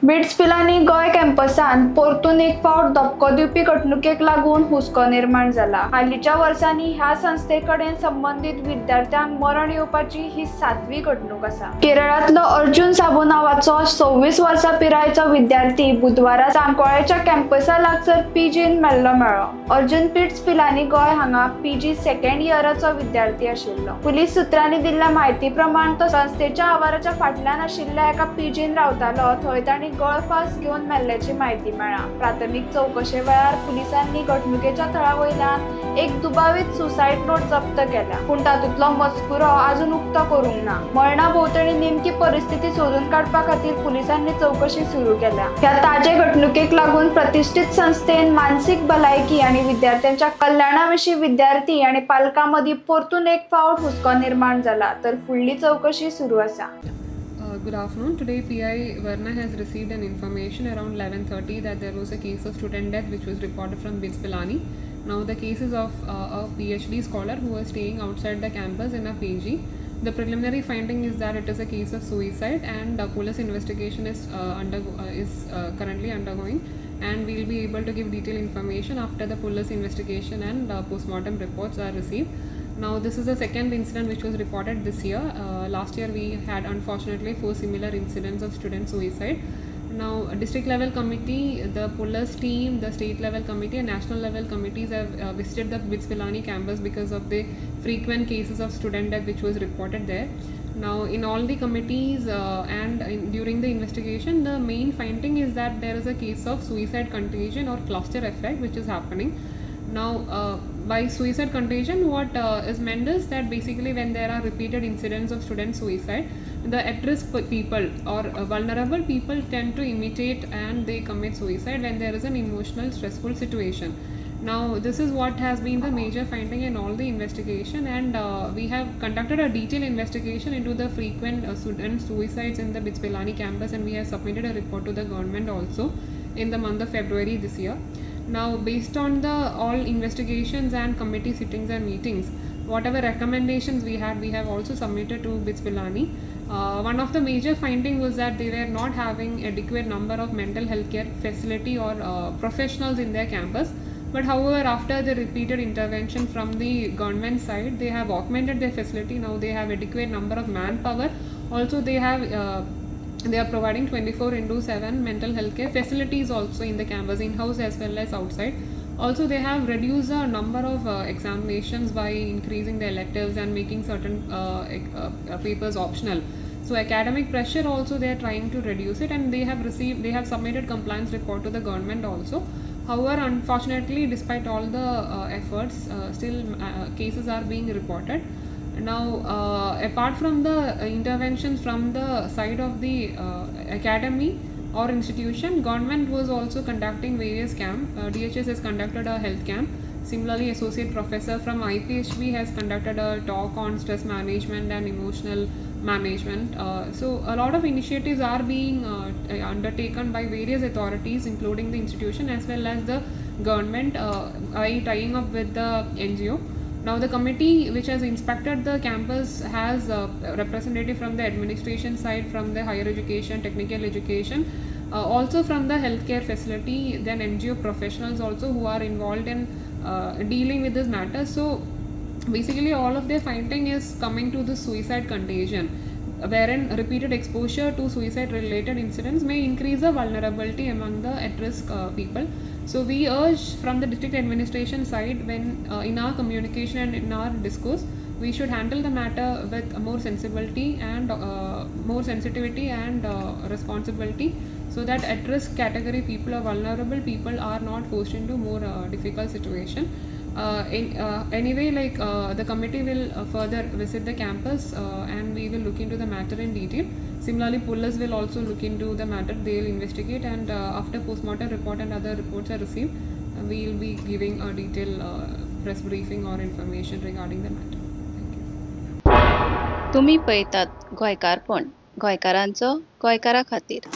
Bits Pilani गोय कॅम्पसान परतून एक फावट धक्को दिवपी घडणुकेक लागून हुस्को निर्माण जाला। हालींच्या वर्सांनी ह्या संस्थेकडेन संबंधित विद्यार्थ्यांक मरण येवपाची ही 7वी घडणूक आसा। केरळातलो अर्जुन साबू नावाचो 26 वर्सां पिरायेचो विद्यार्थी बुधवारा सांकवाळेच्या कॅम्पसा लागसर पीजीन मेल्लो। अर्जुन बिट्स पिलानी गोय हांगा पीजी सेकंड इयराचो विद्यार्थी आशिल्लो। पुलीस सुत्रांनी दिल्ल्या म्हायती प्रमाण तो संस्थेच्या आवाराच्या फाटल्यान आशिल्ल्या एका पीजीन रावतालो, थंय तांणी गळफास घेवन मेल्ल्याची म्हायती मेळ्ळा। प्राथमीक चौकशे वेळार पुलिसांनी घडणुकेच्या थळावयल्यान एक दुबावीत सुसायड नोट जप्त केल्या, पूण तातूंतलो मजकुरो अजून उक्तो करूंक ना। मरणा भोंवतणी नेमकी परिस्थिती सोदून काडपा खातीर पुलिसांनी चौकशी सुरू केल्या। ह्या ताजे घडणुकेक लागून प्रतिष्ठीत संस्थेन मानसीक भलायकी आणि विद्यार्थ्यांच्या कल्याणाविशीं विद्यार्थी आणि पालकां मदीं परतून एक फावट हुस्को निर्माण जाला, तर फुडली चौकशी सुरू आसा। Good afternoon. Today PI Varna has received an information around 11:30 that there was a case of student death which was reported from BITS Pilani. Now the case is of a PhD scholar who was staying outside the campus in a PG. The preliminary finding is that it is a case of suicide, and police investigation is currently undergoing, and we will be able to give detailed information after the police investigation and postmortem reports are received. Now this is the second incident which was reported this year. Last year we had unfortunately 4 similar incidents of student suicide. Now district level committee, the police team, the state level committee and national level committees have visited the BITS Pilani campus because of the frequent cases of student death which was reported there. Now in all the committees during the investigation, the main finding is that there is a case of suicide contagion or cluster effect which is happening. Now by suicide contagion, what is meant is that basically when there are repeated incidents of student suicide, the at-risk people or vulnerable people tend to imitate and they commit suicide when there is an emotional stressful situation. Now this is what has been the major finding in all the investigation, and we have conducted a detailed investigation into the frequent student suicides in the BITS Pilani campus, and we have submitted a report to the government also in the month of February this year. Now based on the all investigations and committee sittings and meetings, whatever recommendations we have also submitted to BITS Pilani. One of the major finding was that they were not having adequate number of mental health care facility or professionals in their campus. But however, after the repeated intervention from the government side, they have augmented their facility. Now they have adequate number of manpower. Also they are providing 24/7 mental health care facilities also in the campus, in-house as well as outside. Also they have reduced the number of examinations by increasing the electives and making certain papers optional. So academic pressure also they are trying to reduce it, and they have submitted compliance report to the government also. However, unfortunately, despite all the efforts, still cases are being reported. Now apart from the interventions from the side of the academy or institution, government was also conducting various camp. DHS has conducted a health camp. Similarly, associate professor from IPHB has conducted a talk on stress management and emotional management. So a lot of initiatives are being undertaken by various authorities, including the institution as well as the government, by tying up with the NGO. Now the committee which has inspected the campus has a representative from the administration side, from the higher education, technical education, also from the healthcare facility, then NGO professionals also who are involved in dealing with this matter. So basically all of their finding is coming to the suicide contagion, wherein repeated exposure to suicide related incidents may increase the vulnerability among the at-risk people. So we urge from the district administration side, when in our communication and in our discourse, we should handle the matter with more sensibility and more sensitivity and responsibility, so that at-risk category people or vulnerable people are not forced into more difficult situation. Anyway, the committee will further visit the campus and we will look into the matter in detail. Similarly, police will also look into the matter. They will investigate, and after postmortem report and other reports are received, we will be giving a detailed press briefing or information regarding the matter. Thank you. तुम्ही पळयतात गोंयकारपण, गोंयकारांचो गोंयकारा खातीर.